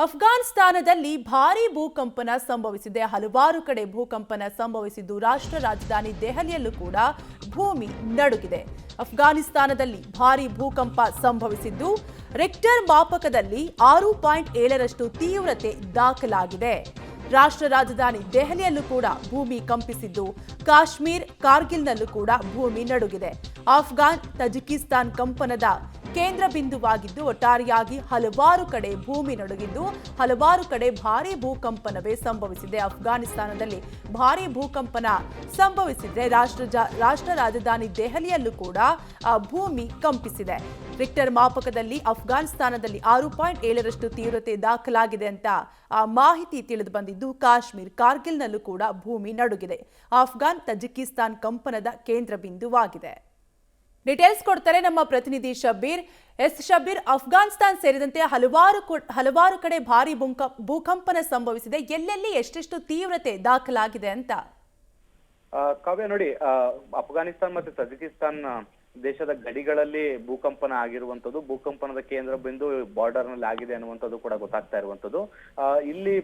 ಅಫ್ಘಾನಿಸ್ತಾನದಲ್ಲಿ ಭಾರೀ ಭೂಕಂಪನ ಸಂಭವಿಸಿದೆ. ಹಲವಾರು ಕಡೆ ಭೂಕಂಪನ ಸಂಭವಿಸಿದ್ದು ರಾಷ್ಟ್ರ ರಾಜಧಾನಿ ದೆಹಲಿಯಲ್ಲೂ ಕೂಡ ಭೂಮಿ ನಡುಗಿದೆ. ಅಫ್ಘಾನಿಸ್ತಾನದಲ್ಲಿ ಭಾರೀ ಭೂಕಂಪ ಸಂಭವಿಸಿದ್ದು ರಿಕ್ಟರ್ ಮಾಪಕದಲ್ಲಿ 6.7ರಷ್ಟು ತೀವ್ರತೆ ದಾಖಲಾಗಿದೆ. ರಾಷ್ಟ್ರ ರಾಜಧಾನಿ ದೆಹಲಿಯಲ್ಲೂ ಕೂಡ ಭೂಮಿ ಕಂಪಿಸಿದ್ದು ಕಾಶ್ಮೀರ್ ಕಾರ್ಗಿಲ್ನಲ್ಲೂ ಕೂಡ ಭೂಮಿ ನಡುಗಿದೆ. ಅಫ್ಘಾನ್ ತಜಿಕಿಸ್ತಾನ್ ಕಂಪನದ ಕೇಂದ್ರ ಬಿಂದುವಾಗಿದ್ದು ಒಟ್ಟಾರೆಯಾಗಿ ಹಲವಾರು ಕಡೆ ಭೂಮಿ ನಡುಗಿದ್ದು ಹಲವಾರು ಕಡೆ ಭಾರೀ ಭೂಕಂಪನವೇ ಸಂಭವಿಸಿದೆ. ಅಫ್ಘಾನಿಸ್ತಾನದಲ್ಲಿ ಭಾರೀ ಭೂಕಂಪನ ಸಂಭವಿಸಿದ್ರೆ ರಾಷ್ಟ್ರ ರಾಜಧಾನಿ ದೆಹಲಿಯಲ್ಲೂ ಕೂಡ ಭೂಮಿ ಕಂಪಿಸಿದೆ. ರಿಕ್ಟರ್ ಮಾಪಕದಲ್ಲಿ ಅಫ್ಘಾನಿಸ್ತಾನದಲ್ಲಿ 6.7ರಷ್ಟು ತೀವ್ರತೆ ದಾಖಲಾಗಿದೆ ಅಂತ ಮಾಹಿತಿ ತಿಳಿದು ಬಂದಿದ್ದು ಕಾಶ್ಮೀರ್ ಕಾರ್ಗಿಲ್ನಲ್ಲೂ ಕೂಡ ಭೂಮಿ ನಡುಗಿದೆ. ಅಫ್ಘಾನ್ ತಜಿಕಿಸ್ತಾನ್ ಕಂಪನದ ಕೇಂದ್ರ ಬಿಂದುವಾಗಿದೆ. ಡೀಟೇಲ್ಸ್ ಕೊಡ್ತಾರೆ ನಮ್ಮ ಪ್ರತಿನಿಧಿ ಶಬ್ಬೀರ್. ಶಬ್ಬೀರ್, ಅಫ್ಘಾನಿಸ್ತಾನ್ ಸೇರಿದಂತೆ ಹಲವಾರು ಕಡೆ ಭಾರಿ ಭೂಕಂಪನ ಸಂಭವಿಸಿದೆ. ಎಲ್ಲೆಲ್ಲಿ ಎಷ್ಟೆಷ್ಟು ತೀವ್ರತೆ ದಾಖಲಾಗಿದೆ ಅಂತ? ಕಾವ್ಯ ನೋಡಿ, ಅಫ್ಘಾನಿಸ್ತಾನ್ ಮತ್ತೆ ತಜಿಕಿಸ್ತಾನ್ ದೇಶದ ಗಡಿಗಳಲ್ಲಿ ಭೂಕಂಪನ ಆಗಿರುವಂತದ್ದು, ಭೂಕಂಪನದ ಕೇಂದ್ರ ಬಿಂದು ಬಾರ್ಡರ್ ನಲ್ಲಿ ಆಗಿದೆ ಅನ್ನುವಂಥದ್ದು ಕೂಡ ಗೊತ್ತಾಗ್ತಾ ಇರುವಂತದ್ದು. ಇಲ್ಲಿ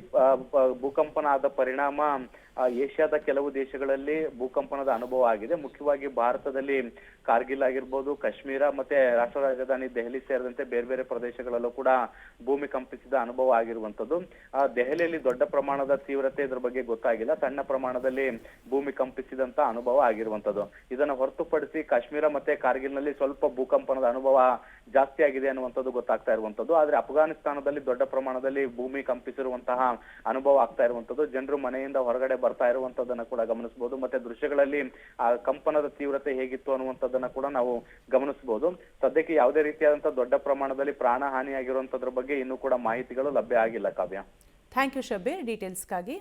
ಭೂಕಂಪನ ಆದ ಪರಿಣಾಮ ಏಷ್ಯಾದ ಕೆಲವು ದೇಶಗಳಲ್ಲಿ ಭೂಕಂಪನದ ಅನುಭವ ಆಗಿದೆ. ಮುಖ್ಯವಾಗಿ ಭಾರತದಲ್ಲಿ ಕಾರ್ಗಿಲ್ ಆಗಿರ್ಬೋದು, ಕಾಶ್ಮೀರ ಮತ್ತೆ ರಾಷ್ಟ್ರ ರಾಜಧಾನಿ ದೆಹಲಿ ಸೇರಿದಂತೆ ಬೇರೆ ಬೇರೆ ಪ್ರದೇಶಗಳಲ್ಲೂ ಕೂಡ ಭೂಮಿ ಕಂಪಿಸಿದ ಅನುಭವ ಆಗಿರುವಂತದ್ದು. ದೆಹಲಿಯಲ್ಲಿ ದೊಡ್ಡ ಪ್ರಮಾಣದ ತೀವ್ರತೆ ಇದ್ರ ಬಗ್ಗೆ ಗೊತ್ತಾಗಿಲ್ಲ, ಸಣ್ಣ ಪ್ರಮಾಣದಲ್ಲಿ ಭೂಮಿ ಕಂಪಿಸಿದಂತ ಅನುಭವ ಆಗಿರುವಂತದ್ದು. ಇದನ್ನು ಹೊರತುಪಡಿಸಿ ಕಾಶ್ಮೀರ ಮತ್ತೆ ಕಾರ್ಗಿಲ್ನಲ್ಲಿ ಸ್ವಲ್ಪ ಭೂಕಂಪನದ ಅನುಭವ ಜಾಸ್ತಿ ಆಗಿದೆ ಅನ್ನುವಂಥದ್ದು ಗೊತ್ತಾಗ್ತಾ ಇರುವಂತದ್ದು. ಆದ್ರೆ ಅಫ್ಘಾನಿಸ್ತಾನದಲ್ಲಿ ದೊಡ್ಡ ಪ್ರಮಾಣದಲ್ಲಿ ಭೂಮಿ ಕಂಪಿಸಿರುವಂತಹ ಅನುಭವ ಆಗ್ತಾ ಇರುವಂತದ್ದು. ಜನರು ಮನೆಯಿಂದ ಹೊರಗಡೆ ಬರ್ತಾ ಇರುವಂತದ್ದನ್ನ ಕೂಡ ಗಮನಿಸಬಹುದು. ಮತ್ತೆ ದೃಶ್ಯಗಳಲ್ಲಿ ಆ ಕಂಪನದ ತೀವ್ರತೆ ಹೇಗಿತ್ತು ಅನ್ನುವಂಥದ್ದನ್ನ ಕೂಡ ನಾವು ಗಮನಿಸಬಹುದು. ಸದ್ಯಕ್ಕೆ ಯಾವುದೇ ರೀತಿಯಾದಂತಹ ದೊಡ್ಡ ಪ್ರಮಾಣದಲ್ಲಿ ಪ್ರಾಣ ಹಾನಿಯಾಗಿರುವಂತದ್ರ ಬಗ್ಗೆ ಇನ್ನೂ ಕೂಡ ಮಾಹಿತಿಗಳು ಲಭ್ಯ ಆಗಿಲ್ಲ. ಕಾವ್ಯ, ಥ್ಯಾಂಕ್ ಯು ಶಬ್ಬೀರ್ ಡೀಟೇಲ್ಸ್ಗಾಗಿ.